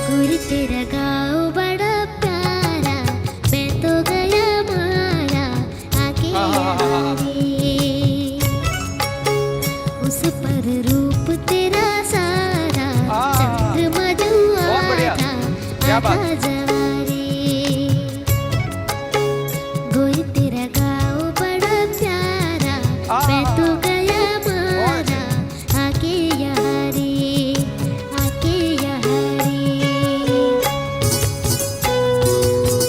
गुर तेरा गाँव बड़ा प्यारा, मैं तो गया मारा आके यहाँ रे। उस पर रूप तेरा सारा, चंद्रमा जो आता आधा